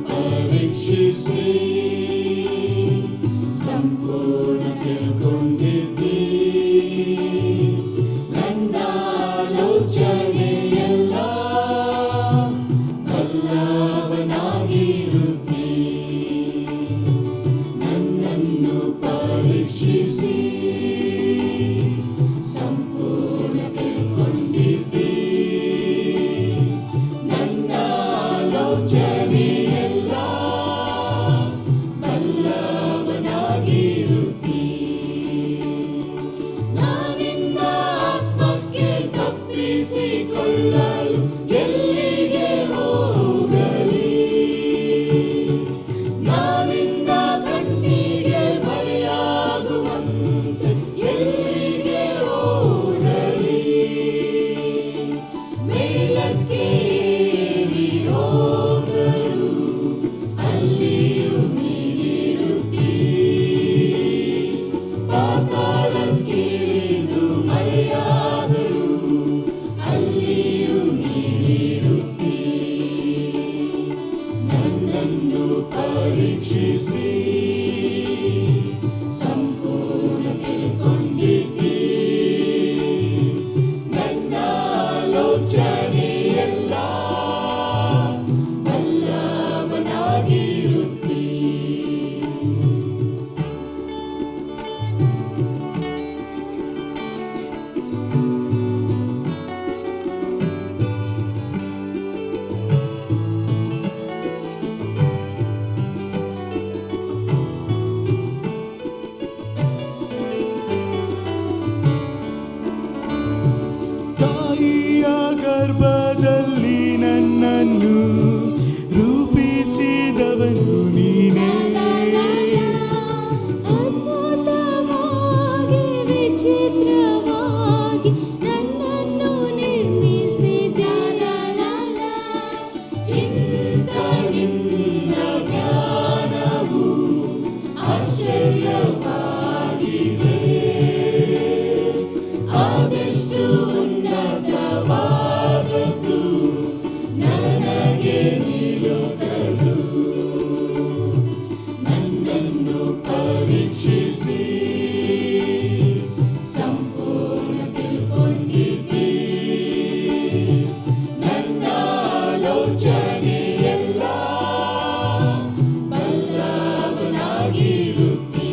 ಪರೀಕ್ಷಿಸಿ ಸಂಪೂರ್ಣ ತಿಳ್ಕೊಂಡಿದ್ದಿ. ನನ್ನ ಆಲೋಚನೆಯೆಲ್ಲ ಬಲ್ಲವನಾಗಿರುತ್ತಿ. ನನ್ನನ್ನು ಪರೀಕ್ಷಿಸಿ ಸಂಪೂರ್ಣ ತಿಳ್ಕೊಂಡಿದ್ದಿ. ನನ್ನ ಆಲೋಚನೆಯೆಲ್ಲ ಬಲ್ಲವನಾಗಿರುತ್ತಿ. ನಾನಿನ್ನ ಆತ್ಮಕ್ಕೆ ತಪ್ಪಿಸಿಕೊಳ್ಳಲು ಎಲ್ಲಿಗೆ ಹೋಗಲಿ? ನಾನಿನ್ನ ಕಣ್ಣಿಗೆ ಮರೆಯಾಗುವಂತೆ ಎಲ್ಲಿಗೆ ಓಡಲಿ? ಮೇಲಕ್ಕೆ ಏರಿ ಹೋದರು ಅಲ್ಲಿಯೂ ನೀನಿರುತ್ತಿ. ಪಾತಾಳಕ್ಕಿಳಿದು ಮರೆಯಾದರು ಅಲ್ಲಿಯೂ ನೀನಿರುತ್ತಿ. ನನ್ನನ್ನು ಪರೀಕ್ಷಿಸಿ ಸಂಪೂರ್ಣ ತಿಳ್ಕೊಂಡಿದ್ದಿ. ನನ್ನ ಆಲೋಚನೆಯೆಲ್ಲ ಬಲ್ಲವನಾಗಿರುತ್ತಿ. ತಾಯಿಯ ಗರ್ಭದಲ್ಲಿ ನನ್ನನ್ನು ರೂಪಿಸಿದವನು ನೀನೇ. ಅದ್ಭುತವಾಗಿ ವಿಚಿತ್ರವಾಗಿ ನನ್ನನ್ನು ನಿರ್ಮಿಸಿದ್ಯಾನ. ಇಂಥ ನಿನ್ನ ಜ್ಞಾನವು ಆಶ್ಚರ್ಯವಾಗಿದೆ. ಆದಷ್ಟು ಉನ್ನತವಾದದ್ದು ನನಗೆ ನಿಲುಕದು. ನನ್ನನ್ನು ಪರೀಕ್ಷಿಸಿ ಸಂಪೂರ್ಣ ತಿಳ್ಕೊಂಡಿದ್ದಿ. ನನ್ನ ಆಲೋಚನೆಯೆಲ್ಲ ಬಲ್ಲವನಾಗಿರುತ್ತಿ.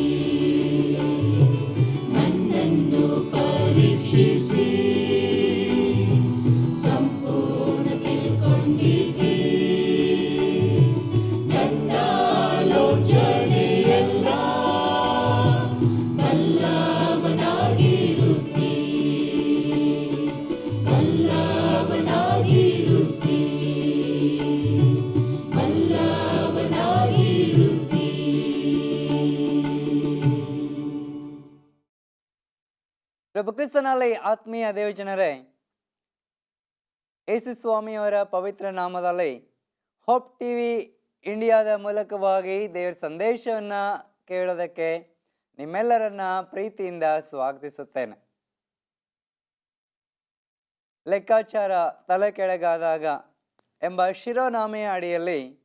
ನನ್ನನ್ನು ಪರೀಕ್ಷಿಸಿ ಸಂಪೂರ್ಣ ತಿಳ್ಕೊಂಡಿದ್ದಿ. ನನ್ನ ಆಲೋಚನೆಯೆಲ್ಲ ಬಲ್ಲವನಾಗಿರುತ್ತಿ. ಬಲ್ಲವನಾಗಿರುತ್ತಿ. ಬಲ್ಲವನಾಗಿರುತ್ತಿ. ಪ್ರಭು ಕ್ರಿಸ್ತನಲ್ಲಿ ಆತ್ಮೀಯ ದೇವಜನರೇ, ಯೇಸು ಸ್ವಾಮಿಯವರ ಪವಿತ್ರ ನಾಮದಲ್ಲಿ ಹೋಪ್ ಟಿವಿ ಇಂಡಿಯಾದ ಮೂಲಕವಾಗಿ ದೇವರ ಸಂದೇಶವನ್ನು ಕೇಳೋದಕ್ಕೆ ನಿಮ್ಮೆಲ್ಲರನ್ನ ಪ್ರೀತಿಯಿಂದ ಸ್ವಾಗತಿಸುತ್ತೇನೆ. ಲೆಕ್ಕಾಚಾರ ತಲೆ ಕೆಳಗಾದಾಗ ಎಂಬ ಶಿರೋನಾಮೆಯ ಅಡಿಯಲ್ಲಿ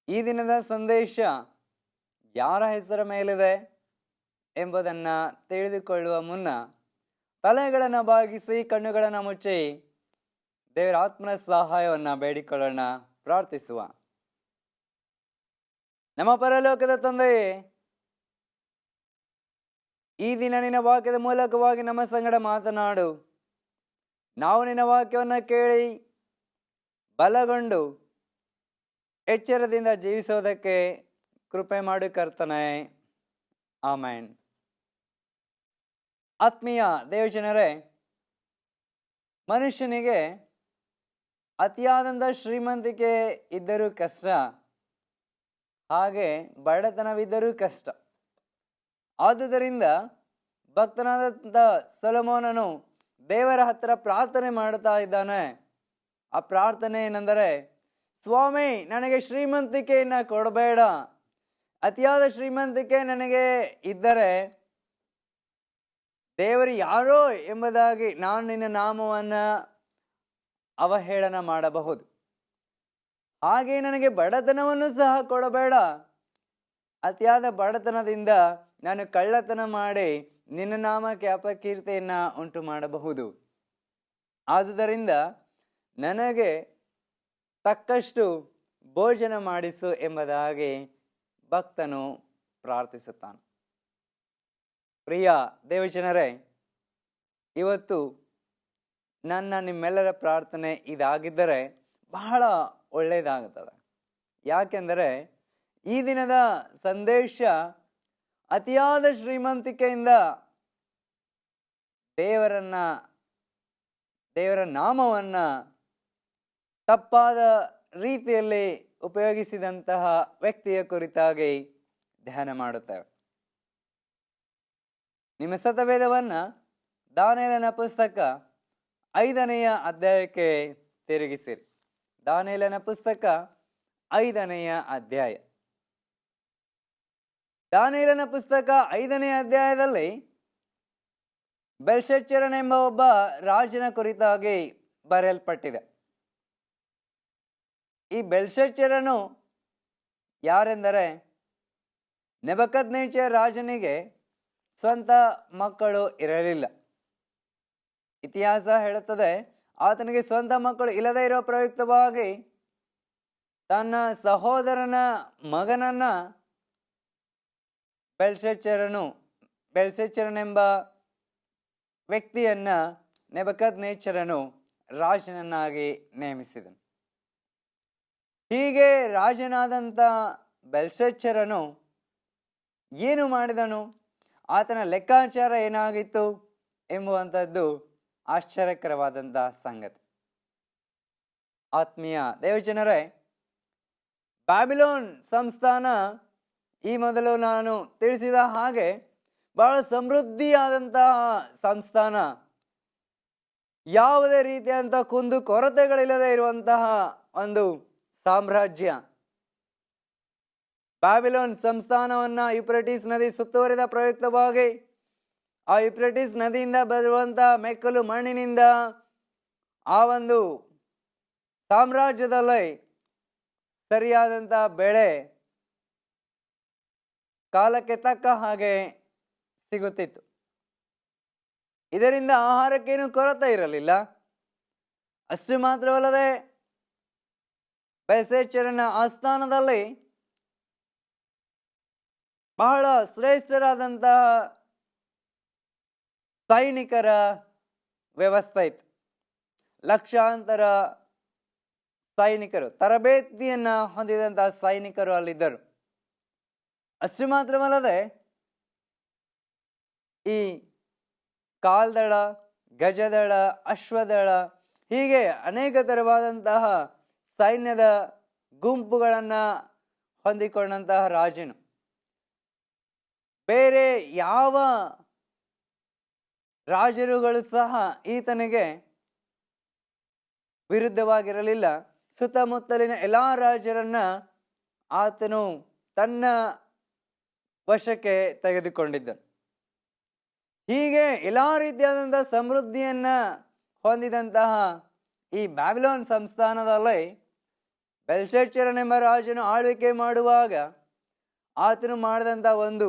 ಈ ದಿನದ ಸಂದೇಶ ಯಾರ ಹೆಸರ ಮೇಲಿದೆ ಎಂಬುದನ್ನು ತಿಳಿದುಕೊಳ್ಳುವ ಮುನ್ನ ತಲೆಗಳನ್ನು ಬಾಗಿಸಿ ಕಣ್ಣುಗಳನ್ನು ಮುಚ್ಚಿ ದೇವರ ಆತ್ಮನ ಸಹಾಯವನ್ನು ಬೇಡಿಕೊಳ್ಳೋಣ, ಪ್ರಾರ್ಥಿಸುವ. ನಮ್ಮ ಪರಲೋಕದ ತಂದೆಯೇ, ಈ ದಿನ ನಿನ್ನ ವಾಕ್ಯದ ಮೂಲಕವಾಗಿ ನಮ್ಮ ಸಂಗಡ ಮಾತನಾಡು. ನಾವು ನಿನ್ನ ವಾಕ್ಯವನ್ನು ಕೇಳಿ ಬಲಗೊಂಡು ಎಚ್ಚರದಿಂದ ಜೀವಿಸೋದಕ್ಕೆ ಕೃಪೆ ಮಾಡು ಕರ್ತನೇ. ಆಮೇನ್. ಆತ್ಮೀಯ ದೇವಜನರೇ, ಮನುಷ್ಯನಿಗೆ ಅತಿಯಾದಂಥ ಶ್ರೀಮಂತಿಕೆ ಇದ್ದರೂ ಕಷ್ಟ, ಹಾಗೆ ಬಡತನವಿದ್ದರೂ ಕಷ್ಟ. ಆದುದರಿಂದ ಭಕ್ತನಾದಂಥ ಸೊಲೊಮೋನನು ದೇವರ ಹತ್ತಿರ ಪ್ರಾರ್ಥನೆ ಮಾಡುತ್ತಾ ಇದ್ದಾನೆ. ಆ ಪ್ರಾರ್ಥನೆ ಏನೆಂದರೆ, ಸ್ವಾಮಿ, ನನಗೆ ಶ್ರೀಮಂತಿಕೆಯನ್ನು ಕೊಡಬೇಡ. ಅತಿಯಾದ ಶ್ರೀಮಂತಿಕೆ ನನಗೆ ಇದ್ದರೆ ದೇವರು ಯಾರೋ ಎಂಬುದಾಗಿ ನಾನು ನಿನ್ನ ನಾಮವನ್ನು ಅವಹೇಳನ ಮಾಡಬಹುದು. ಹಾಗೆ ನನಗೆ ಬಡತನವನ್ನು ಸಹ ಕೊಡಬೇಡ. ಅತಿಯಾದ ಬಡತನದಿಂದ ನಾನು ಕಳ್ಳತನ ಮಾಡಿ ನಿನ್ನ ನಾಮಕ್ಕೆ ಅಪಕೀರ್ತಿಯನ್ನ ಉಂಟು ಮಾಡಬಹುದು. ಆದುದರಿಂದ ನನಗೆ ತಕ್ಕಷ್ಟು ಭೋಜನ ಮಾಡಿಸು ಎಂಬುದಾಗಿ ಭಕ್ತನು ಪ್ರಾರ್ಥಿಸುತ್ತಾನೆ. ಪ್ರಿಯ ದೇವಜನರೇ, ಇವತ್ತು ನಿಮ್ಮೆಲ್ಲರ ಪ್ರಾರ್ಥನೆ ಇದಾಗಿದ್ದರೆ ಬಹಳ ಒಳ್ಳೆಯದಾಗುತ್ತದೆ. ಯಾಕೆಂದರೆ ಈ ದಿನದ ಸಂದೇಶ ಅತಿಯಾದ ಶ್ರೀಮಂತಿಕೆಯಿಂದ ದೇವರ ನಾಮವನ್ನ ತಪ್ಪಾದ ರೀತಿಯಲ್ಲಿ ಉಪಯೋಗಿಸಿದಂತಹ ವ್ಯಕ್ತಿಯ ಕುರಿತಾಗಿ ಧ್ಯಾನ ಮಾಡುತ್ತೇವೆ. ನಿಮ್ಮ ಸತವೇದವನ್ನ ದಾನಿಯೇಲನ ಪುಸ್ತಕ 5ನೇ ಅಧ್ಯಾಯಕ್ಕೆ ತಿರುಗಿಸಿರಿ. ದಾನಿಯೇಲನ ಪುಸ್ತಕ 5ನೇ ಅಧ್ಯಾಯ. ದಾನಿಯೇಲನ ಪುಸ್ತಕ 5ನೇ ಅಧ್ಯಾಯದಲ್ಲಿ ಬೆಲ್ಶಚ್ಚರನೆಂಬ ಒಬ್ಬ ರಾಜನ ಕುರಿತಾಗಿ ಬರೆಯಲ್ಪಟ್ಟಿದೆ. ಈ ಬೆಲ್ಶಚ್ಚರನು ಯಾರೆಂದರೆ, ನೆಬೂಕದ್ನೆಚ್ಚರ್ ರಾಜನಿಗೆ ಸ್ವಂತ ಮಕ್ಕಳು ಇರಲಿಲ್ಲ. ಇತಿಹಾಸ ಹೇಳುತ್ತದೆ, ಆತನಿಗೆ ಸ್ವಂತ ಮಕ್ಕಳು ಇಲ್ಲದೇ ಇರೋ ಪ್ರಯುಕ್ತವಾಗಿ ತನ್ನ ಸಹೋದರನ ಮಗನನ್ನ ಬೆಲ್ಶಚ್ಚರನೆಂಬ ವ್ಯಕ್ತಿಯನ್ನ ನೆಬೂಕದ್ನೆಚ್ಚರನು ರಾಜನನ್ನಾಗಿ ನೇಮಿಸಿದನು. ಹೀಗೆ ರಾಜನಾದಂಥ ಬೆಲ್ಶಚ್ಚರನು ಏನು ಮಾಡಿದನು, ಆತನ ಲೆಕ್ಕಾಚಾರ ಏನಾಗಿತ್ತು ಎಂಬುವಂಥದ್ದು ಆಶ್ಚರ್ಯಕರವಾದಂತಹ ಸಂಗತಿ. ಆತ್ಮೀಯ ದೇವಜನರೇ, ಬ್ಯಾಬಿಲೋನ್ ಸಂಸ್ಥಾನ ಈ ಮೊದಲು ನಾನು ತಿಳಿಸಿದ ಹಾಗೆ ಬಹಳ ಸಮೃದ್ಧಿಯಾದಂತಹ ಸಂಸ್ಥಾನ, ಯಾವುದೇ ರೀತಿಯಾದಂಥ ಕುಂದು ಕೊರತೆಗಳಿಲ್ಲದೆ ಇರುವಂತಹ ಒಂದು ಸಾಮ್ರಾಜ್ಯ. ಬ್ಯಾಬಿಲೋನ್ ಸಂಸ್ಥಾನವನ್ನ ಯುಪ್ರಟಿಸ್ ನದಿ ಸುತ್ತುವರಿದ ಪ್ರಯುಕ್ತವಾಗಿ ಆ ಯುಪ್ರಟಿಸ್ ನದಿಯಿಂದ ಬರುವಂತಹ ಮೆಕ್ಕಲು ಮಣ್ಣಿನಿಂದ ಆ ಒಂದು ಸಾಮ್ರಾಜ್ಯದಲ್ಲಿ ಸರಿಯಾದಂತಹ ಬೆಳೆ ಕಾಲಕ್ಕೆ ತಕ್ಕ ಹಾಗೆ ಸಿಗುತ್ತಿತ್ತು. ಇದರಿಂದ ಆಹಾರಕ್ಕೇನು ಕೊರತೆ ಇರಲಿಲ್ಲ. ಅಷ್ಟು ಮಾತ್ರವಲ್ಲದೆ ಬೆಲ್ಶಚ್ಚರನ ಆಸ್ಥಾನದಲ್ಲಿ ಬಹಳ ಶ್ರೇಷ್ಠರಾದಂತಹ ಸೈನಿಕರ ವ್ಯವಸ್ಥೆ ಇತ್ತು. ಲಕ್ಷಾಂತರ ಸೈನಿಕರು, ತರಬೇತಿಯನ್ನ ಹೊಂದಿದಂತಹ ಸೈನಿಕರು ಅಲ್ಲಿದ್ದರು. ಅಷ್ಟು ಮಾತ್ರವಲ್ಲದೆ ಈ ಕಾಲ್ದಳ, ಗಜದಳ, ಅಶ್ವದಳ ಹೀಗೆ ಅನೇಕ ತರವಾದಂತಹ ಸೈನ್ಯದ ಗುಂಪುಗಳನ್ನ ಹೊಂದಿಕೊಂಡಂತಹ ರಾಜನು ಬೇರೆ ಯಾವ ರಾಜರುಗಳು ಸಹ ಈತನಿಗೆ ವಿರುದ್ಧವಾಗಿರಲಿಲ್ಲ. ಸುತ್ತಮುತ್ತಲಿನ ಎಲ್ಲಾ ರಾಜರನ್ನ ಆತನು ತನ್ನ ವಶಕ್ಕೆ ತೆಗೆದುಕೊಂಡಿದ್ದನು. ಹೀಗೆ ಎಲ್ಲಾ ರೀತಿಯಾದಂತಹ ಸಮೃದ್ಧಿಯನ್ನ ಹೊಂದಿದಂತಹ ಈ ಬ್ಯಾಬಿಲೋನ್ ಸಂಸ್ಥಾನದಲ್ಲಿ ಬೆಲ್ಶಚ್ಚರನೆಂಬ ರಾಜನು ಆಳ್ವಿಕೆ ಮಾಡುವಾಗ ಆತನು ಮಾಡಿದಂತಹ ಒಂದು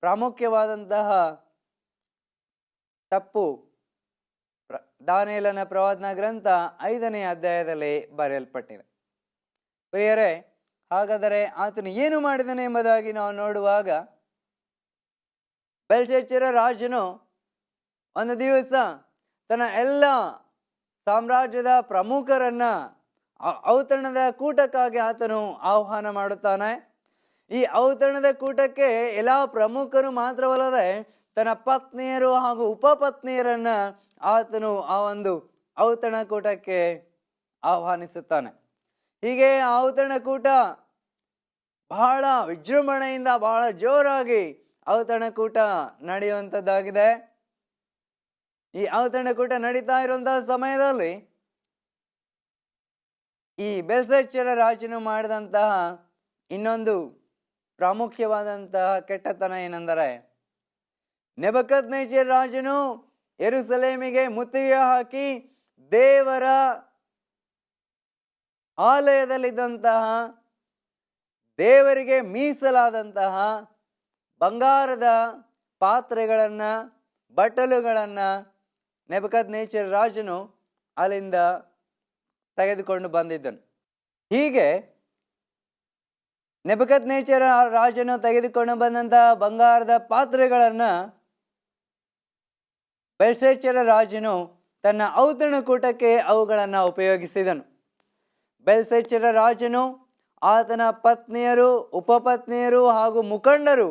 ಪ್ರಾಮುಖ್ಯವಾದಂತಹ ತಪ್ಪು ದಾನಿಯೇಲನ ಪ್ರವಾದನ ಗ್ರಂಥ 5ನೇ ಅಧ್ಯಾಯದಲ್ಲಿ ಬರೆಯಲ್ಪಟ್ಟಿದೆ. ಪ್ರಿಯರೇ, ಹಾಗಾದರೆ ಆತನು ಏನು ಮಾಡಿದನು ಎಂಬುದಾಗಿ ನಾವು ನೋಡುವಾಗ, ಬೆಲ್ಶಚ್ಚರ ರಾಜನು ಒಂದು ದಿವಸ ತನ್ನ ಎಲ್ಲ ಸಾಮ್ರಾಜ್ಯದ ಪ್ರಮುಖರನ್ನ ಔತಣದ ಕೂಟಕ್ಕಾಗಿ ಆತನು ಆಹ್ವಾನ ಮಾಡುತ್ತಾನೆ. ಈ ಔತಣದ ಕೂಟಕ್ಕೆ ಎಲ್ಲ ಪ್ರಮುಖರು ಮಾತ್ರವಲ್ಲದೆ ತನ್ನ ಪತ್ನಿಯರು ಹಾಗೂ ಉಪಪತ್ನಿಯರನ್ನ ಆತನು ಆ ಒಂದು ಔತಣ ಕೂಟಕ್ಕೆ ಆಹ್ವಾನಿಸುತ್ತಾನೆ. ಹೀಗೆ ಆ ಔತಣ ಕೂಟ ಬಹಳ ವಿಜೃಂಭಣೆಯಿಂದ ಬಹಳ ಜೋರಾಗಿ ಔತಣ ಕೂಟ ನಡೆಯುವಂಥದ್ದಾಗಿದೆ. ಈ ಔತಣ ಕೂಟ ನಡೀತಾ ಇರುವಂತಹ ಸಮಯದಲ್ಲಿ ಈ ಬೆಲ್ಶಚ್ಚರ ರಾಜನು ಮಾಡಿದಂತಹ ಇನ್ನೊಂದು ಪ್ರಾಮುಖ್ಯವಾದಂತಹ ಕೆಟ್ಟತನ ಏನೆಂದರೆ, ನೆಬೂಕದ್ನೆಚ್ಚರ್ ರಾಜನು ಯೆರೂಸಲೇಮಿಗೆ ಮುತ್ತಿಗೆ ಹಾಕಿ ದೇವರ ಆಲಯದಲ್ಲಿದ್ದಂತಹ ದೇವರಿಗೆ ಮೀಸಲಾದಂತಹ ಬಂಗಾರದ ಪಾತ್ರೆಗಳನ್ನು, ಬಟ್ಟಲುಗಳನ್ನು ನೆಬೂಕದ್ನೆಚ್ಚರ ರಾಜನು ಅಲ್ಲಿಂದ ತೆಗೆದುಕೊಂಡು ಬಂದಿದ್ದನು. ಹೀಗೆ ನೆಬೂಕದ್ನೆಚ್ಚರ ರಾಜನು ತೆಗೆದುಕೊಂಡು ಬಂದಂತಹ ಬಂಗಾರದ ಪಾತ್ರೆಗಳನ್ನು ಬೆಲ್ಶಚ್ಚರ ರಾಜನು ತನ್ನ ಔತಣಕೂಟಕ್ಕೆ ಅವುಗಳನ್ನು ಉಪಯೋಗಿಸಿದನು. ಬೆಲ್ಶಚ್ಚರ ರಾಜನು, ಆತನ ಪತ್ನಿಯರು, ಉಪಪತ್ನಿಯರು ಹಾಗೂ ಮುಖಂಡರು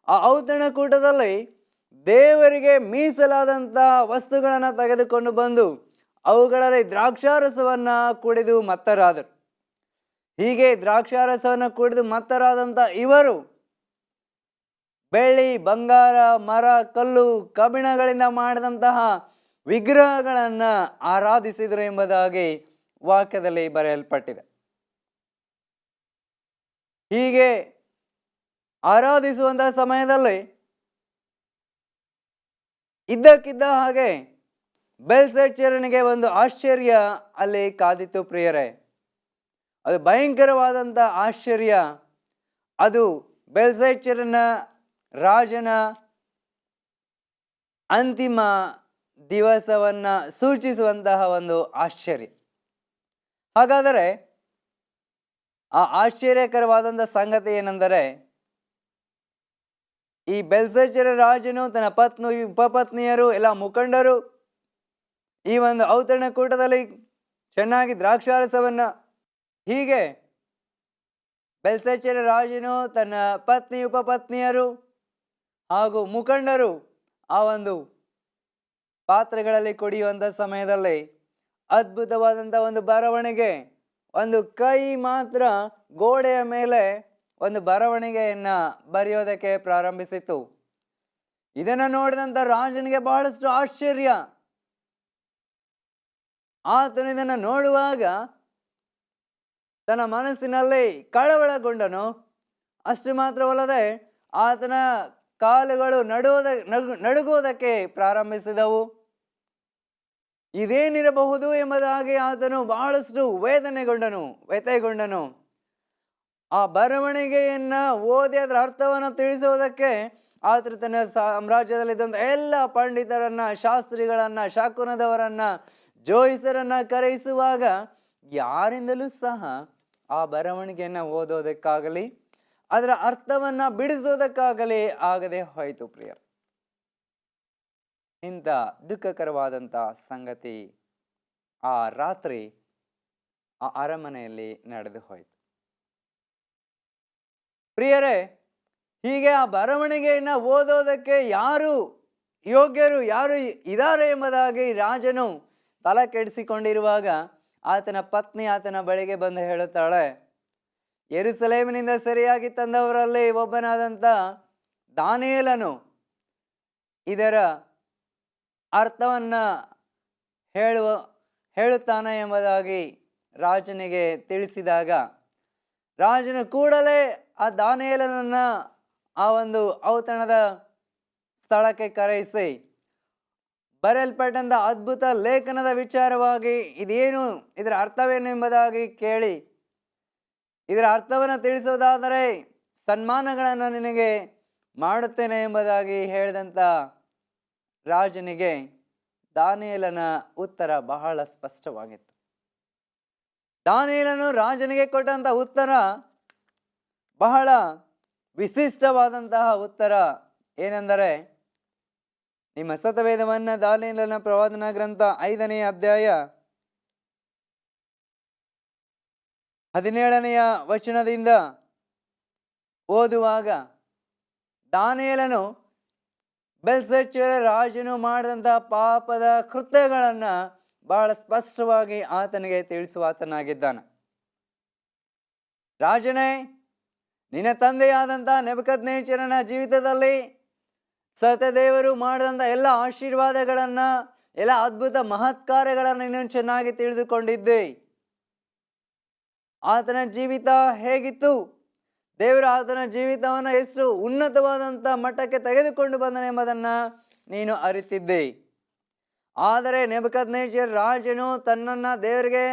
ಆ ಔತಣಕೂಟದಲ್ಲಿ ದೇವರಿಗೆ ಮೀಸಲಾದಂತಹ ವಸ್ತುಗಳನ್ನು ತೆಗೆದುಕೊಂಡು ಬಂದು ಅವುಗಳಲ್ಲಿ ದ್ರಾಕ್ಷಾರಸವನ್ನು ಕುಡಿದು ಮತ್ತರಾದರು. ಹೀಗೆ ದ್ರಾಕ್ಷಾರಸವನ್ನು ಕುಡಿದು ಮತ್ತರಾದಂಥ ಇವರು ಬೆಳ್ಳಿ, ಬಂಗಾರ, ಮರ, ಕಲ್ಲು, ಕಬ್ಬಿಣಗಳಿಂದ ಮಾಡಿದಂತಹ ವಿಗ್ರಹಗಳನ್ನು ಆರಾಧಿಸಿದರು ಎಂಬುದಾಗಿ ವಾಕ್ಯದಲ್ಲಿ ಬರೆಯಲ್ಪಟ್ಟಿದೆ. ಹೀಗೆ ಆರಾಧಿಸುವಂತಹ ಸಮಯದಲ್ಲಿ ಇದ್ದಕ್ಕಿದ್ದ ಹಾಗೆ ಬೆಲ್ಶಚ್ಚರನಿಗೆ ಒಂದು ಆಶ್ಚರ್ಯ ಅಲ್ಲಿ ಕಾದಿತ್ತು ಪ್ರಿಯರೇ. ಅದು ಭಯಂಕರವಾದಂಥ ಆಶ್ಚರ್ಯ. ಅದು ಬೆಲ್ಶಚ್ಚರನ ರಾಜನ ಅಂತಿಮ ದಿವಸವನ್ನು ಸೂಚಿಸುವಂತಹ ಒಂದು ಆಶ್ಚರ್ಯ. ಹಾಗಾದರೆ ಆ ಆಶ್ಚರ್ಯಕರವಾದಂಥ ಸಂಗತಿ ಏನೆಂದರೆ, ಈ ಬೆಲ್ಶಚ್ಚರ ರಾಜನು ತನ್ನ ಪತ್ನಿ, ಉಪಪತ್ನಿಯರು, ಎಲ್ಲ ಮುಖಂಡರು ಈ ಒಂದು ಔತಣಕೂಟದಲ್ಲಿ ಚೆನ್ನಾಗಿ ದ್ರಾಕ್ಷಾರಸವನ್ನು, ಹೀಗೆ ಬೆಲ್ಶಚ್ಚರ ರಾಜನು ತನ್ನ ಪತ್ನಿ, ಉಪಪತ್ನಿಯರು ಹಾಗೂ ಮುಖಂಡರು ಆ ಒಂದು ಪಾತ್ರೆಗಳಲ್ಲಿ ಕುಡಿಯುವಂಥ ಸಮಯದಲ್ಲಿ ಅದ್ಭುತವಾದಂಥ ಒಂದು ಬರವಣಿಗೆ, ಒಂದು ಕೈ ಮಾತ್ರ ಗೋಡೆಯ ಮೇಲೆ ಒಂದು ಬರವಣಿಗೆಯನ್ನು ಬರೆಯೋದಕ್ಕೆ ಪ್ರಾರಂಭಿಸಿತು. ಇದನ್ನು ನೋಡಿದಂಥ ರಾಜನಿಗೆ ಬಹಳಷ್ಟು ಆಶ್ಚರ್ಯ. ಆತನು ಇದನ್ನು ನೋಡುವಾಗ ತನ್ನ ಮನಸ್ಸಿನಲ್ಲಿ ಕಳವಳಗೊಂಡನು. ಅಷ್ಟು ಮಾತ್ರವಲ್ಲದೆ ಆತನ ಕಾಲುಗಳು ನಡುಗೋದಕ್ಕೆ ಪ್ರಾರಂಭಿಸಿದವು. ಇದೇನಿರಬಹುದು ಎಂಬುದಾಗಿ ಆತನು ಬಹಳಷ್ಟು ವ್ಯಥೆಗೊಂಡನು. ಆ ಬರವಣಿಗೆಯನ್ನ ಓದಿ ಅದರ ಅರ್ಥವನ್ನು ತಿಳಿಸುವುದಕ್ಕೆ ಆತನು ತನ್ನ ಸಾಮ್ರಾಜ್ಯದಲ್ಲಿದ್ದಂಥ ಎಲ್ಲ ಪಂಡಿತರನ್ನ, ಶಾಸ್ತ್ರಿಗಳನ್ನ, ಶಾಕುನದವರನ್ನ, ಜೋಯಿಸರನ್ನ ಕರೆಯಿಸುವಾಗ ಯಾರಿಂದಲೂ ಸಹ ಆ ಬರವಣಿಗೆಯನ್ನು ಓದೋದಕ್ಕಾಗಲಿ ಅದರ ಅರ್ಥವನ್ನ ಬಿಡಿಸೋದಕ್ಕಾಗಲಿ ಆಗದೆ ಹೋಯಿತು ಪ್ರಿಯರು. ಇಂಥ ದುಃಖಕರವಾದಂಥ ಸಂಗತಿ ಆ ರಾತ್ರಿ ಆ ಅರಮನೆಯಲ್ಲಿ ನಡೆದು ಹೋಯಿತು ಪ್ರಿಯರೇ. ಹೀಗೆ ಆ ಬರವಣಿಗೆಯನ್ನು ಓದೋದಕ್ಕೆ ಯಾರು ಯೋಗ್ಯರು, ಯಾರು ಇದ್ದಾರೆ ಎಂಬುದಾಗಿ ರಾಜನು ತಲೆ ಕೆಡಿಸಿಕೊಂಡಿರುವಾಗ ಆತನ ಪತ್ನಿ ಆತನ ಬಳಿಗೆ ಬಂದು ಹೇಳುತ್ತಾಳೆ, ಯೆರೂಸಲೇಮಿನಿಂದ ಸರಿಯಾಗಿ ತಂದವರಲ್ಲಿ ಒಬ್ಬನಾದಂಥ ದಾನಿಯೇಲನು ಇದರ ಅರ್ಥವನ್ನು ಹೇಳುತ್ತಾನೆ ಎಂಬುದಾಗಿ ರಾಜನಿಗೆ ತಿಳಿಸಿದಾಗ ರಾಜನು ಕೂಡಲೇ ಆ ದಾನಿಯೇಲನನ್ನ ಆ ಒಂದು ಔತಣದ ಸ್ಥಳಕ್ಕೆ ಕರೆಯಿಸಿ ಬರೆಯಲ್ಪಟ್ಟಂಥ ಅದ್ಭುತ ಲೇಖನದ ವಿಚಾರವಾಗಿ ಇದೇನು, ಇದರ ಅರ್ಥವೇನು ಎಂಬುದಾಗಿ ಕೇಳಿ, ಇದರ ಅರ್ಥವನ್ನು ತಿಳಿಸೋದಾದರೆ ಸನ್ಮಾನಗಳನ್ನು ನಿನಗೆ ಮಾಡುತ್ತೇನೆ ಎಂಬುದಾಗಿ ಹೇಳಿದಂಥ ರಾಜನಿಗೆ ದಾನಿಯೇಲನ ಉತ್ತರ ಬಹಳ ಸ್ಪಷ್ಟವಾಗಿತ್ತು. ದಾನಿಯೇಲನು ರಾಜನಿಗೆ ಕೊಟ್ಟಂಥ ಉತ್ತರ ಬಹಳ ವಿಶಿಷ್ಟವಾದಂತಹ ಉತ್ತರ. ಏನೆಂದರೆ, ನಿಮ್ಮ ಸತವೇದವನ್ನು ದಾನಿಯೇಲನ ಪ್ರವಾದನಾ ಗ್ರಂಥ 5ನೇ ಅಧ್ಯಾಯ 17ನೇ ವಚನದಿಂದ ಓದುವಾಗ ದಾನಿಯೇಲನು ಬೆಲ್ಶಚ್ಚರ ರಾಜನು ಮಾಡಿದಂತಹ ಪಾಪದ ಕೃತ್ಯಗಳನ್ನು ಬಹಳ ಸ್ಪಷ್ಟವಾಗಿ ಆತನಿಗೆ ತಿಳಿಸುವಾತನಾಗಿದ್ದಾನೆ. ರಾಜನೇ, ನಿನ್ನ ತಂದೆಯಾದಂಥ ನೆಬೂಕದ್ನೆಚ್ಚರನ ಜೀವಿತದಲ್ಲಿ ಸತ್ಯದೇವರು ಮಾಡಿದಂಥ ಎಲ್ಲ ಆಶೀರ್ವಾದಗಳನ್ನು, ಎಲ್ಲ ಅದ್ಭುತ ಮಹತ್ಕಾರ್ಯಗಳನ್ನು ನೀನು ಚೆನ್ನಾಗಿ ತಿಳಿದುಕೊಂಡಿದ್ದೆ. ಆತನ ಜೀವಿತ ಹೇಗಿತ್ತು, ದೇವರು ಆತನ ಜೀವಿತವನ್ನು ಎಷ್ಟು ಉನ್ನತವಾದಂಥ ಮಟ್ಟಕ್ಕೆ ತೆಗೆದುಕೊಂಡು ಬಂದನೆಂಬುದನ್ನು ನೀನು ಅರಿತಿದ್ದೆ. ಆದರೆ ನೆಬೂಕದ್ನೆಚ್ಚರ ರಾಜನು ತನ್ನನ್ನು ದೇವರಿಗೆ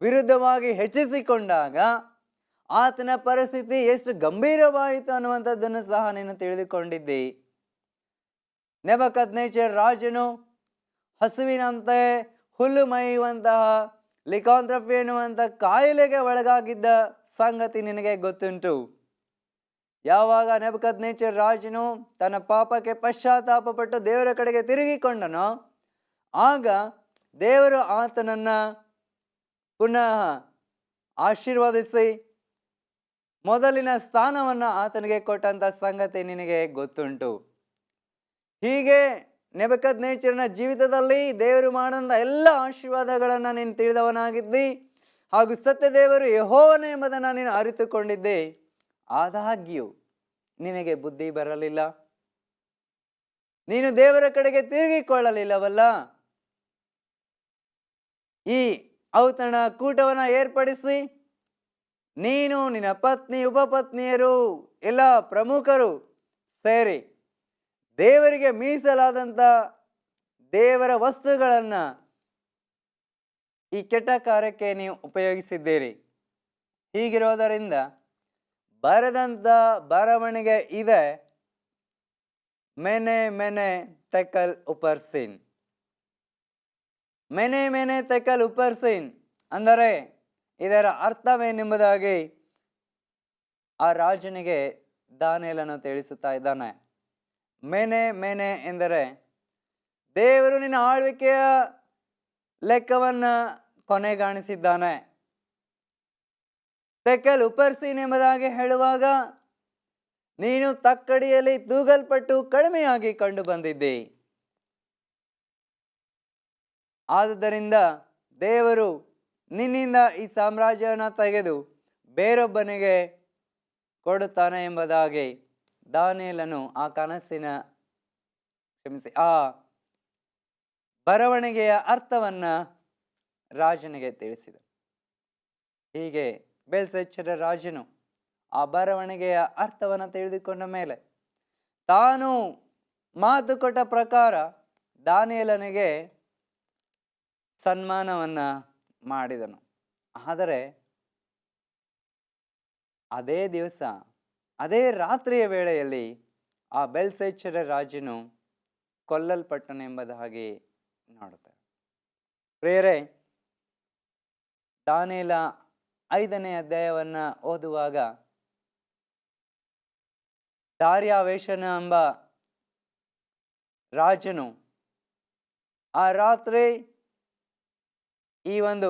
ವಿರುದ್ಧವಾಗಿ ಹೆಚ್ಚಿಸಿಕೊಂಡಾಗ ಆತನ ಪರಿಸ್ಥಿತಿ ಎಷ್ಟು ಗಂಭೀರವಾಯಿತು ಅನ್ನುವಂಥದ್ದನ್ನು ಸಹ ನೀನು ತಿಳಿದುಕೊಂಡಿದ್ದಿ. ನೆಬೂಕದ್ನೆಚ್ಚರ್ ರಾಜನು ಹಸುವಿನಂತೆ ಹುಲ್ಲು ಮೇಯುವಂತಹ ಲಿಕಾಂಥ್ರಫಿ ಎನ್ನುವಂಥ ಕಾಯಿಲೆಗೆ ಒಳಗಾಗಿದ್ದ ಸಂಗತಿ ನಿನಗೆ ಗೊತ್ತುಂಟು. ಯಾವಾಗ ನೆಬೂಕದ್ನೆಚ್ಚರ್ ರಾಜನು ತನ್ನ ಪಾಪಕ್ಕೆ ಪಶ್ಚಾತ್ತಾಪ ಪಟ್ಟು ದೇವರ ಕಡೆಗೆ ತಿರುಗಿಕೊಂಡನೋ ಆಗ ದೇವರು ಆತನನ್ನ ಪುನಃ ಆಶೀರ್ವದಿಸಿ ಮೊದಲಿನ ಸ್ಥಾನವನ್ನು ಆತನಿಗೆ ಕೊಟ್ಟಂತ ಸಂಗತಿ ನಿನಗೆ ಗೊತ್ತುಂಟು. ಹೀಗೆ ನೆಬೂಕದ್ನೆಚ್ಚರನ ಜೀವಿತದಲ್ಲಿ ದೇವರು ಮಾಡಿದ ಎಲ್ಲ ಆಶೀರ್ವಾದಗಳನ್ನು ನೀನು ತಿಳಿದವನಾಗಿದ್ದಿ ಹಾಗೂ ಸತ್ಯ ದೇವರು ಯೆಹೋವನು ಎಂಬುದನ್ನು ನೀನು ಅರಿತುಕೊಂಡಿದ್ದೆ. ಆದಾಗ್ಯೂ ನಿನಗೆ ಬುದ್ಧಿ ಬರಲಿಲ್ಲ, ನೀನು ದೇವರ ಕಡೆಗೆ ತಿರುಗಿಕೊಳ್ಳಲಿಲ್ಲವಲ್ಲ. ಈ ಔತಣ ಕೂಟವನ್ನು ಏರ್ಪಡಿಸಿ ನೀನು, ನಿನ್ನ ಪತ್ನಿ, ಉಪಪತ್ನಿಯರು, ಎಲ್ಲ ಪ್ರಮುಖರು ಸೇರಿ ದೇವರಿಗೆ ಮೀಸಲಾದಂಥ ದೇವರ ವಸ್ತುಗಳನ್ನು ಈ ಕೆಟ್ಟ ಕಾರ್ಯಕ್ಕೆ ನೀವು ಉಪಯೋಗಿಸಿದ್ದೀರಿ. ಹೀಗಿರೋದರಿಂದ ಬರೆದಂಥ ಬರವಣಿಗೆ ಇದೆ, ಮೆನೆ ಮೆನೆ ತೆಕಲ್ ಉಪರ್ಸಿನ್. ಮೆನೆ ಮೆನೆ ತೆಕಲ್ ಉಪರ್ಸಿನ್ ಅಂದರೆ ಇದರ ಅರ್ಥವೇನೆಂಬುದಾಗಿ ಆ ರಾಜನಿಗೆ ದಾನಿಯೇಲನು ತಿಳಿಸುತ್ತಾ ಇದ್ದಾನೆ. ಮೆನೆ ಮೆನೆ ಎಂದರೆ ದೇವರು ನಿನ್ನ ಆಳ್ವಿಕೆಯ ಲೆಕ್ಕವನ್ನು ಕೊನೆಗಾಣಿಸಿದ್ದಾನೆ. ತೆಕಲ್ ಉಪರ್ಸಿನ್ ಎಂಬುದಾಗಿ ಹೇಳುವಾಗ ನೀನು ತಕ್ಕಡಿಯಲ್ಲಿ ತೂಗಲ್ಪಟ್ಟು ಕಡಿಮೆಯಾಗಿ ಕಂಡು ಬಂದಿದ್ದಿ. ಆದುದರಿಂದ ದೇವರು ನಿನ್ನಿಂದ ಈ ಸಾಮ್ರಾಜ್ಯವನ್ನು ತೆಗೆದು ಬೇರೊಬ್ಬನಿಗೆ ಕೊಡುತ್ತಾನೆ ಎಂಬುದಾಗಿ ದಾನಿಯೇಲನು ಆ ಆ ಬರವಣಿಗೆಯ ಅರ್ಥವನ್ನ ರಾಜನಿಗೆ ತಿಳಿಸಿದ. ಹೀಗೆ ಬೆಲ್ಶಚ್ಚರ ರಾಜನು ಆ ಬರವಣಿಗೆಯ ಅರ್ಥವನ್ನು ತಿಳಿದುಕೊಂಡ ಮೇಲೆ ತಾನು ಮಾತು ಕೊಟ್ಟ ಪ್ರಕಾರ ದಾನಿಯೇಲನಿಗೆ ಸನ್ಮಾನವನ್ನ ಮಾಡಿದನು. ಆದರೆ ಅದೇ ದಿವಸ ಅದೇ ರಾತ್ರಿಯ ವೇಳೆಯಲ್ಲಿ ಆ ಬೆಲ್ಶಚ್ಚರ ರಾಜನು ಕೊಲ್ಲಲ್ಪಟ್ಟನೆಂಬುದಾಗಿ ನೋಡುತ್ತಾರೆ. ಪ್ರಿಯರೇ, ದಾನಿಯೇಲ 5ನೇ ಅಧ್ಯಾಯವನ್ನು ಓದುವಾಗ ದಾರ್ಯಾವೇಶನ ಎಂಬ ರಾಜನು ಆ ರಾತ್ರಿ ಈ ಒಂದು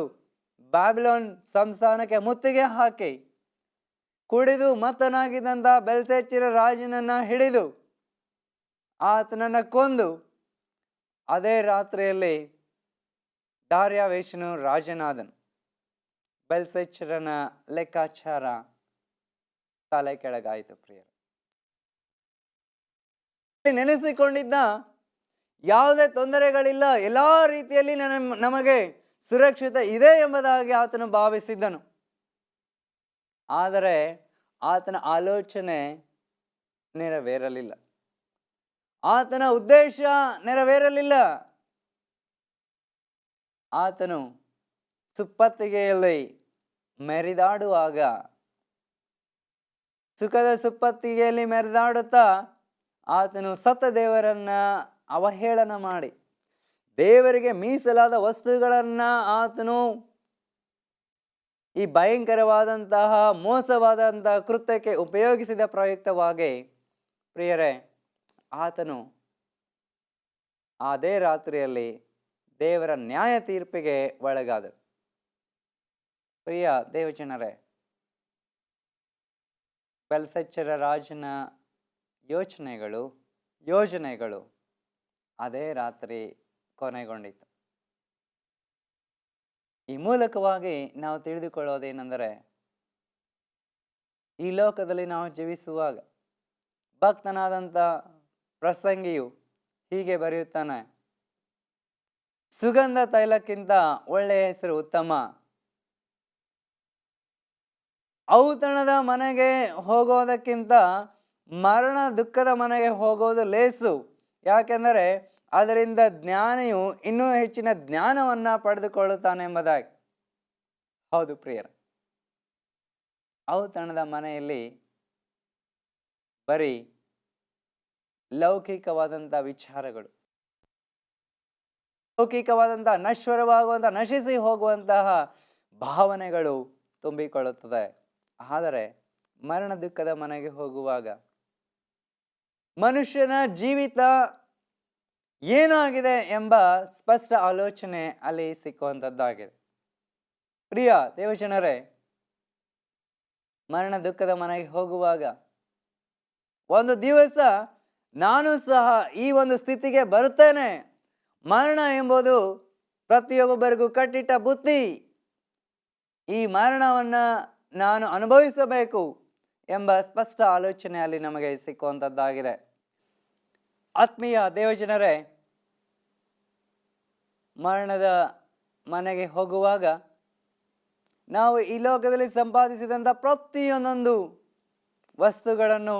ಬ್ಯಾಬಿಲೋನ್ ಸಂಸ್ಥಾನಕ್ಕೆ ಮುತ್ತಿಗೆ ಹಾಕಿ ಕುಡಿದು ಮತ್ತನಾಗಿದ್ದಂಥ ಬೆಲ್ಶಚ್ಚರ ರಾಜನನ್ನ ಹಿಡಿದು ಆತನನ್ನ ಕೊಂದು ಅದೇ ರಾತ್ರಿಯಲ್ಲಿ ದಾರ್ಯಾವೇಶನು ರಾಜನಾದನು. ಬೆಲ್ಶಚ್ಚರನ ಲೆಕ್ಕಾಚಾರ ತಲೆ ಕೆಳಗಾಯಿತು. ಪ್ರಿಯರು, ನೆನೆಸಿಕೊಂಡಿದ್ದ ಯಾವುದೇ ತೊಂದರೆಗಳಿಲ್ಲ, ಎಲ್ಲ ರೀತಿಯಲ್ಲಿ ನಮಗೆ ಸುರಕ್ಷಿತ ಇದೆ ಎಂಬುದಾಗಿ ಆತನು ಭಾವಿಸಿದ್ದನು. ಆದರೆ ಆತನ ಆಲೋಚನೆ ನೆರವೇರಲಿಲ್ಲ, ಆತನ ಉದ್ದೇಶ ನೆರವೇರಲಿಲ್ಲ. ಆತನು ಸುಪ್ಪತ್ತಿಗೆಯಲ್ಲಿ ಮೆರೆದಾಡುವಾಗ, ಸುಖದ ಸುಪ್ಪತ್ತಿಗೆಯಲ್ಲಿ ಮೆರೆದಾಡುತ್ತಾ ಆತನು ಸತ್ತ ದೇವರನ್ನ ಅವಹೇಳನ ಮಾಡಿ ದೇವರಿಗೆ ಮೀಸಲಾದ ವಸ್ತುಗಳನ್ನ ಆತನು ಈ ಭಯಂಕರವಾದಂತಹ ಮೋಸವಾದಂತಹ ಕೃತ್ಯಕ್ಕೆ ಉಪಯೋಗಿಸಿದ ಪ್ರಯುಕ್ತವಾಗಿ ಪ್ರಿಯರೇ, ಆತನು ಅದೇ ರಾತ್ರಿಯಲ್ಲಿ ದೇವರ ನ್ಯಾಯ ತೀರ್ಪಿಗೆ ಒಳಗಾದ. ಪ್ರಿಯ ದೇವಜನರೇ, ಬೆಲ್ಶಚ್ಚರ ರಾಜನ ಯೋಜನೆಗಳು ಅದೇ ರಾತ್ರಿ ಕೊನೆಗೊಂಡಿತು. ಈ ಮೂಲಕವಾಗಿ ನಾವು ತಿಳಿದುಕೊಳ್ಳೋದೇನೆಂದರೆ, ಈ ಲೋಕದಲ್ಲಿ ನಾವು ಜೀವಿಸುವಾಗ ಭಕ್ತನಾದಂಥ ಪ್ರಸಂಗಿಯು ಹೀಗೆ ಬರೆಯುತ್ತಾನೆ, ಸುಗಂಧ ತೈಲಕ್ಕಿಂತ ಒಳ್ಳೆಯ ಹೆಸರು ಉತ್ತಮ. ಔತಣದ ಮನೆಗೆ ಹೋಗೋದಕ್ಕಿಂತ ಮರಣ ದುಃಖದ ಮನೆಗೆ ಹೋಗೋದು ಲೇಸು. ಯಾಕೆಂದರೆ ಅದರಿಂದ ಜ್ಞಾನಿಯು ಇನ್ನೂ ಹೆಚ್ಚಿನ ಜ್ಞಾನವನ್ನ ಪಡೆದುಕೊಳ್ಳುತ್ತಾನೆ ಎಂಬುದಾಗಿ. ಹೌದು ಪ್ರಿಯರ, ಔತಣದ ಮನೆಯಲ್ಲಿ ಬರೀ ಲೌಕಿಕವಾದಂಥ ವಿಚಾರಗಳು, ಲೌಕಿಕವಾದಂತಹ ನಶ್ವರವಾಗುವಂತಹ ನಶಿಸಿ ಹೋಗುವಂತಹ ಭಾವನೆಗಳು ತುಂಬಿಕೊಳ್ಳುತ್ತದೆ. ಆದರೆ ಮರಣ ದುಃಖದ ಮನೆಗೆ ಹೋಗುವಾಗ ಮನುಷ್ಯನ ಜೀವಿತ ಏನಾಗಿದೆ ಎಂಬ ಸ್ಪಷ್ಟ ಆಲೋಚನೆ ಅಲ್ಲಿ ಸಿಕ್ಕುವಂಥದ್ದಾಗಿದೆ. ಪ್ರಿಯ ದೇವಜನರೇ, ಮರಣ ದುಃಖದ ಮನೆಗೆ ಹೋಗುವಾಗ ಒಂದು ದಿವಸ ನಾನು ಸಹ ಈ ಒಂದು ಸ್ಥಿತಿಗೆ ಬರುತ್ತೇನೆ, ಮರಣ ಎಂಬುದು ಪ್ರತಿಯೊಬ್ಬರಿಗೂ ಕಟ್ಟಿಟ್ಟ ಬುತ್ತಿ, ಈ ಮರಣವನ್ನ ನಾನು ಅನುಭವಿಸಬೇಕು ಎಂಬ ಸ್ಪಷ್ಟ ಆಲೋಚನೆ ಅಲ್ಲಿ ನಮಗೆ ಸಿಕ್ಕುವಂಥದ್ದಾಗಿದೆ. ಆತ್ಮೀಯ ದೇವಜನರೇ, ಮರಣದ ಮನೆಗೆ ಹೋಗುವಾಗ ನಾವು ಈ ಲೋಕದಲ್ಲಿ ಸಂಪಾದಿಸಿದಂಥ ಪ್ರತಿಯೊಂದೊಂದು ವಸ್ತುಗಳನ್ನು,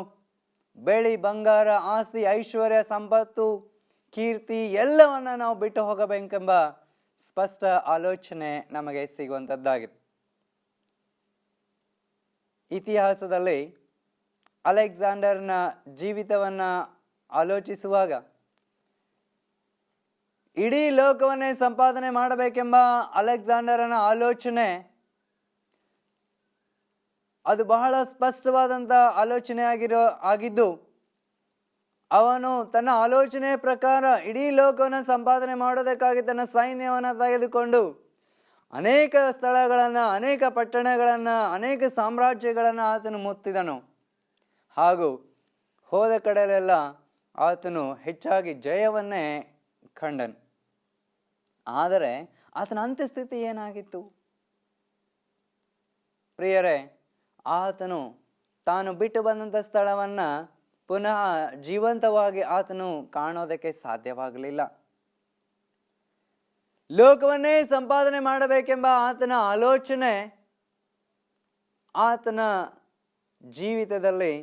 ಬೆಳ್ಳಿ ಬಂಗಾರ, ಆಸ್ತಿ, ಐಶ್ವರ್ಯ, ಸಂಪತ್ತು, ಕೀರ್ತಿ ಎಲ್ಲವನ್ನ ನಾವು ಬಿಟ್ಟು ಹೋಗಬೇಕೆಂಬ ಸ್ಪಷ್ಟ ಆಲೋಚನೆ ನಮಗೆ ಸಿಗುವಂಥದ್ದಾಗಿದೆ. ಇತಿಹಾಸದಲ್ಲಿ ಅಲೆಕ್ಸಾಂಡರ್ನ ಜೀವಿತವನ್ನ ಆಲೋಚಿಸುವಾಗ ಇಡೀ ಲೋಕವನ್ನೇ ಸಂಪಾದನೆ ಮಾಡಬೇಕೆಂಬ ಅಲೆಕ್ಸಾಂಡರನ ಆಲೋಚನೆ ಅದು ಬಹಳ ಸ್ಪಷ್ಟವಾದಂಥ ಆಲೋಚನೆ ಆಗಿದ್ದು, ಅವನು ತನ್ನ ಆಲೋಚನೆ ಪ್ರಕಾರ ಇಡೀ ಲೋಕವನ್ನು ಸಂಪಾದನೆ ಮಾಡೋದಕ್ಕಾಗಿ ತನ್ನ ಸೈನ್ಯವನ್ನು ತೆಗೆದುಕೊಂಡು ಅನೇಕ ಸ್ಥಳಗಳನ್ನು, ಅನೇಕ ಪಟ್ಟಣಗಳನ್ನು, ಅನೇಕ ಸಾಮ್ರಾಜ್ಯಗಳನ್ನು ಆತನು ಮುತ್ತಿದನು. ಹಾಗೂ ಹೋದ ಕಡೆಯಲ್ಲೆಲ್ಲ ಆತನು ಹೆಚ್ಚಾಗಿ ಜಯವನ್ನೇ ಕಂಡನು. ಆದರೆ ಆತನ ಅಂತ್ಯಸ್ಥಿತಿ ಏನಾಗಿತ್ತು ಪ್ರಿಯರೇ? ಆತನು ತಾನು ಬಿಟ್ಟು ಬಂದಂಥ ಸ್ಥಳವನ್ನು ಪುನಃ ಜೀವಂತವಾಗಿ ಆತನು ಕಾಣೋದಕ್ಕೆ ಸಾಧ್ಯವಾಗಲಿಲ್ಲ. ಲೋಕವನ್ನೇ ಸಂಪಾದನೆ ಮಾಡಬೇಕೆಂಬ ಆತನ ಆಲೋಚನೆ ಆತನ ಜೀವಿತದಲ್ಲಿ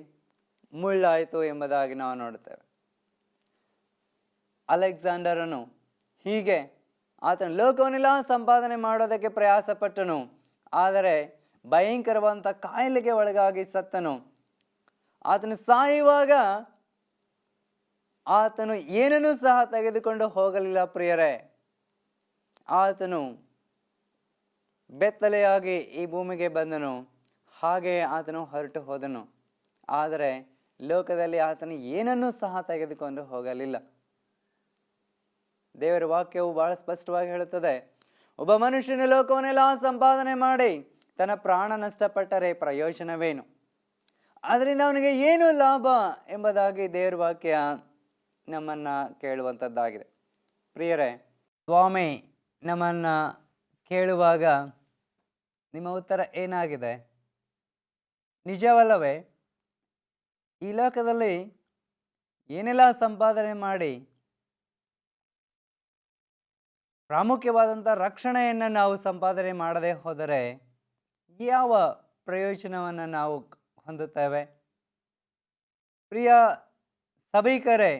ಮುಳ್ಳಾಯಿತು ಎಂಬುದಾಗಿ ನಾವು ನೋಡುತ್ತೇವೆ. ಅಲೆಕ್ಸಾಂಡರನು ಹೀಗೆ ಆತನ ಲೋಕವನ್ನೆಲ್ಲ ಸಂಪಾದನೆ ಮಾಡೋದಕ್ಕೆ ಪ್ರಯಾಸ ಪಟ್ಟನು. ಆದರೆ ಭಯಂಕರವಾದಂಥ ಕಾಯಿಲೆಗೆ ಒಳಗಾಗಿ ಸತ್ತನು. ಆತನು ಸಾಯುವಾಗ ಆತನು ಏನನ್ನೂ ಸಹ ತೆಗೆದುಕೊಂಡು ಹೋಗಲಿಲ್ಲ ಪ್ರಿಯರೇ. ಆತನು ಬೆತ್ತಲೆಯಾಗಿ ಈ ಭೂಮಿಗೆ ಬಂದನು, ಹಾಗೆ ಆತನು ಹೊರಟು ಹೋದನು. ಆದರೆ ಲೋಕದಲ್ಲಿ ಆತನು ಏನನ್ನೂ ಸಹ ತೆಗೆದುಕೊಂಡು ಹೋಗಲಿಲ್ಲ. ದೇವರ ವಾಕ್ಯವು ಬಹಳ ಸ್ಪಷ್ಟವಾಗಿ ಹೇಳುತ್ತದೆ, ಒಬ್ಬ ಮನುಷ್ಯನ ಲೋಕವನ್ನೆಲ್ಲ ಸಂಪಾದನೆ ಮಾಡಿ ತನ್ನ ಪ್ರಾಣ ನಷ್ಟಪಟ್ಟರೆ ಪ್ರಯೋಜನವೇನು? ಅದರಿಂದ ಅವನಿಗೆ ಏನು ಲಾಭ ಎಂಬುದಾಗಿ ದೇವರ ವಾಕ್ಯ ನಮ್ಮನ್ನು ಕೇಳುವಂಥದ್ದಾಗಿದೆ. ಪ್ರಿಯರೇ, ಸ್ವಾಮಿ ನಮ್ಮನ್ನು ಕೇಳುವಾಗ ನಿಮ್ಮ ಉತ್ತರ ಏನಾಗಿದೆ? ನಿಜವಲ್ಲವೇ? ಈ ಲೋಕದಲ್ಲಿ ಏನೆಲ್ಲ ಸಂಪಾದನೆ ಮಾಡಿ ಪ್ರಾಮುಖ್ಯವಾದಂಥ ರಕ್ಷಣೆಯನ್ನು ನಾವು ಸಂಪಾದನೆ ಮಾಡದೆ ಹೋದರೆ ಯಾವ ಪ್ರಯೋಜನವನ್ನು ನಾವು ಹೊಂದುತ್ತೇವೆ? ಪ್ರಿಯ ಸಭಿಕರೇ,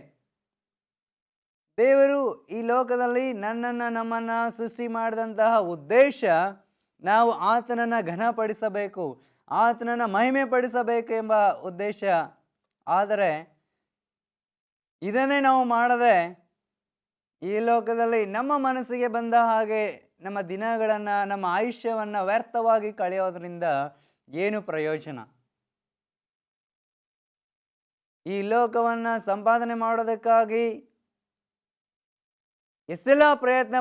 ದೇವರು ಈ ಲೋಕದಲ್ಲಿ ನಮ್ಮನ್ನು ಸೃಷ್ಟಿ ಮಾಡಿದಂತಹ ಉದ್ದೇಶ ನಾವು ಆತನನ್ನು ಘನಪಡಿಸಬೇಕು, ಆತನನ್ನು ಮಹಿಮೆ ಪಡಿಸಬೇಕು ಎಂಬ ಉದ್ದೇಶ. ಆದರೆ ಇದನ್ನೇ ನಾವು ಮಾಡದೆ ಈ ಲೋಕದಲ್ಲಿ ನಮ್ಮ ಮನಸ್ಸಿಗೆ ಬಂದ ಹಾಗೆ ನಮ್ಮ ದಿನಗಳನ್ನು, ನಮ್ಮ ಆಯುಷ್ಯವನ್ನು ವ್ಯರ್ಥವಾಗಿ ಕಳೆಯೋದ್ರಿಂದ ಏನು ಪ್ರಯೋಜನ? ಈ ಲೋಕವನ್ನು ಸಂಪಾದನೆ ಮಾಡೋದಕ್ಕಾಗಿ ಎಷ್ಟೆಲ್ಲ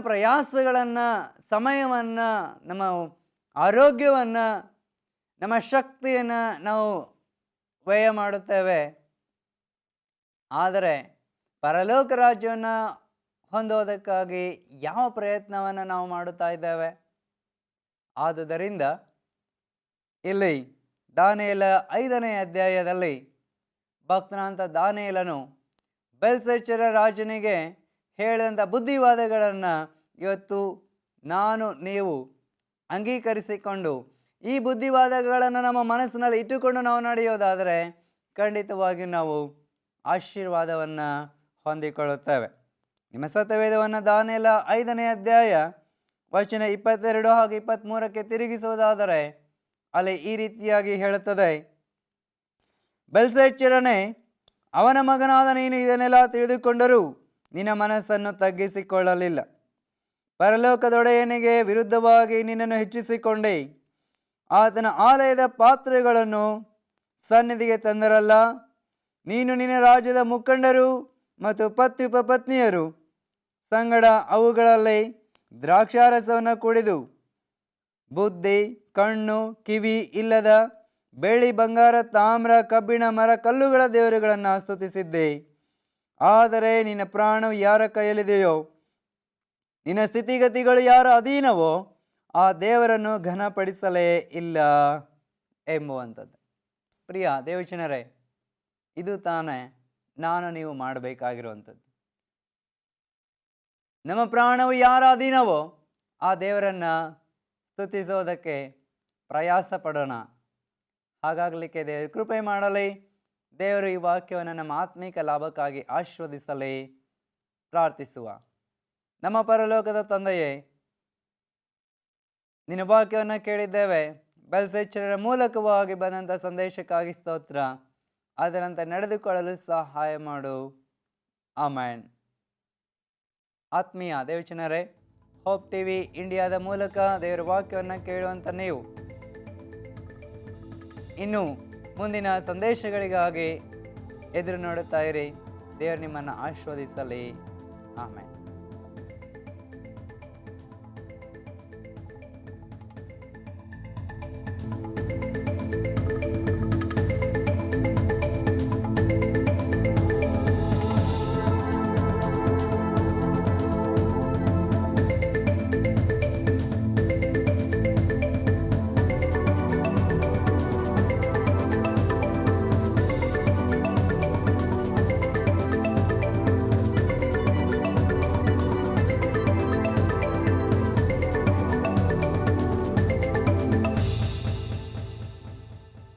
ಪ್ರಯಾಸಗಳನ್ನು, ಸಮಯವನ್ನು, ನಮ್ಮ ಆರೋಗ್ಯವನ್ನು, ನಮ್ಮ ಶಕ್ತಿಯನ್ನು ನಾವು ವ್ಯಯ ಮಾಡುತ್ತೇವೆ. ಆದರೆ ಪರಲೋಕ ರಾಜ್ಯವನ್ನು ಹೊಂದೋದಕ್ಕಾಗಿ ಯಾವ ಪ್ರಯತ್ನವನ್ನು ನಾವು ಮಾಡುತ್ತಾ ಇದ್ದೇವೆ? ಆದುದರಿಂದ ಇಲ್ಲಿ ದಾನಿಯೇಲ 5ನೇ ಅಧ್ಯಾಯದಲ್ಲಿ ಭಕ್ತನಾದಂಥ ದಾನಿಯೇಲನು ಬೆಲ್ಶಚ್ಚರ ರಾಜನಿಗೆ ಹೇಳಿದಂಥ ಬುದ್ಧಿವಾದಗಳನ್ನು ಇವತ್ತು ನೀವು ಅಂಗೀಕರಿಸಿಕೊಂಡು ಈ ಬುದ್ಧಿವಾದಗಳನ್ನು ನಮ್ಮ ಮನಸ್ಸಿನಲ್ಲಿ ಇಟ್ಟುಕೊಂಡು ನಾವು ನಡೆಯೋದಾದರೆ ಖಂಡಿತವಾಗಿಯೂ ನಾವು ಆಶೀರ್ವಾದವನ್ನು ಹೊಂದಿಕೊಳ್ಳುತ್ತೇವೆ. ನಿಮ್ಮ ಸತ್ಯವೇದವನ್ನು ದಾನಿಯೇಲ 5ನೇ ಅಧ್ಯಾಯ ವಚನ 22 ಹಾಗೂ 23ಕ್ಕೆ ತಿರುಗಿಸುವುದಾದರೆ ಅಲ್ಲಿ ಈ ರೀತಿಯಾಗಿ ಹೇಳುತ್ತದೆ, ಬೆಲ್ಶಚ್ಚರನೇ, ಅವನ ಮಗನಾದ ನೀನು ಇದನ್ನೆಲ್ಲ ತಿಳಿದುಕೊಂಡರೂ ನಿನ್ನ ಮನಸ್ಸನ್ನು ತಗ್ಗಿಸಿಕೊಳ್ಳಲಿಲ್ಲ. ಪರಲೋಕದೊಡೆಯನಿಗೆ ವಿರುದ್ಧವಾಗಿ ನಿನ್ನನ್ನು ಹೆಚ್ಚಿಸಿಕೊಂಡೆ. ಆತನ ಆಲಯದ ಪಾತ್ರೆಗಳನ್ನು ಸನ್ನಿಧಿಗೆ ತಂದರಲ್ಲ. ನೀನು ನಿನ್ನ ರಾಜ್ಯದ ಮುಖಂಡರು ಮತ್ತು ಪತ್ನಿ ಉಪಪತ್ನಿಯರು ಸಂಗಡ ಅವುಗಳಲ್ಲಿ ದ್ರಾಕ್ಷಾರಸವನ್ನು ಕುಡಿದು ಬುದ್ಧಿ, ಕಣ್ಣು, ಕಿವಿ ಇಲ್ಲದ ಬೆಳ್ಳಿ, ಬಂಗಾರ, ತಾಮ್ರ, ಕಬ್ಬಿಣ, ಮರ, ಕಲ್ಲುಗಳ ದೇವರುಗಳನ್ನು ಸ್ತುತಿಸಿದ್ದೆ. ಆದರೆ ನಿನ್ನ ಪ್ರಾಣವು ಯಾರ ಕೈಯಲ್ಲಿದೆಯೋ, ನಿನ್ನ ಸ್ಥಿತಿಗತಿಗಳು ಯಾರ ಅಧೀನವೋ ಆ ದೇವರನ್ನು ಘನಪಡಿಸಲೇ ಇಲ್ಲ ಎಂಬುವಂಥದ್ದು. ಪ್ರಿಯ ದೇವಚನರೇ, ಇದು ತಾನೇ ನಾನು ನೀವು ಮಾಡಬೇಕಾಗಿರುವಂಥದ್ದು. ನಮ್ಮ ಪ್ರಾಣವು ಯಾರ ಅಧೀನವೋ ಆ ದೇವರನ್ನು ಸ್ತುತಿಸೋದಕ್ಕೆ ಪ್ರಯಾಸ ಪಡೋಣ. ಹಾಗಾಗಲಿಕ್ಕೆ ದೇವರು ಕೃಪೆ ಮಾಡಲಿ. ದೇವರು ಈ ವಾಕ್ಯವನ್ನು ನಮ್ಮ ಆತ್ಮಿಕ ಲಾಭಕ್ಕಾಗಿ ಆಶೀರ್ವದಿಸಲಿ. ಪ್ರಾರ್ಥಿಸುವ. ನಮ್ಮ ಪರಲೋಕದ ತಂದೆಯೇ, ನಿನ್ನ ವಾಕ್ಯವನ್ನು ಕೇಳಿದ್ದೇವೆ. ಬೆಲ್ಶಚ್ಚರನ ಮೂಲಕವಾಗಿ ಬಂದಂಥ ಸಂದೇಶಕ್ಕಾಗಿ ಸ್ತೋತ್ರ. ಅದರಂತೆ ನಡೆದುಕೊಳ್ಳಲು ಸಹಾಯ ಮಾಡು. ಆಮೆನ್. ಆತ್ಮೀಯ ದೇವಚನರೇ, ಹೋಪ್ ಟಿವಿ ಇಂಡಿಯಾದ ಮೂಲಕ ದೇವರ ವಾಕ್ಯವನ್ನು ಕೇಳುವಂಥ ನೀವು ಇನ್ನು ಮುಂದಿನ ಸಂದೇಶಗಳಿಗಾಗಿ ಎದುರು ನೋಡುತ್ತಾ ಇರಿ. ದೇವರು ನಿಮ್ಮನ್ನು ಆಶೀರ್ವದಿಸಲಿ. ಆಮೆನ್.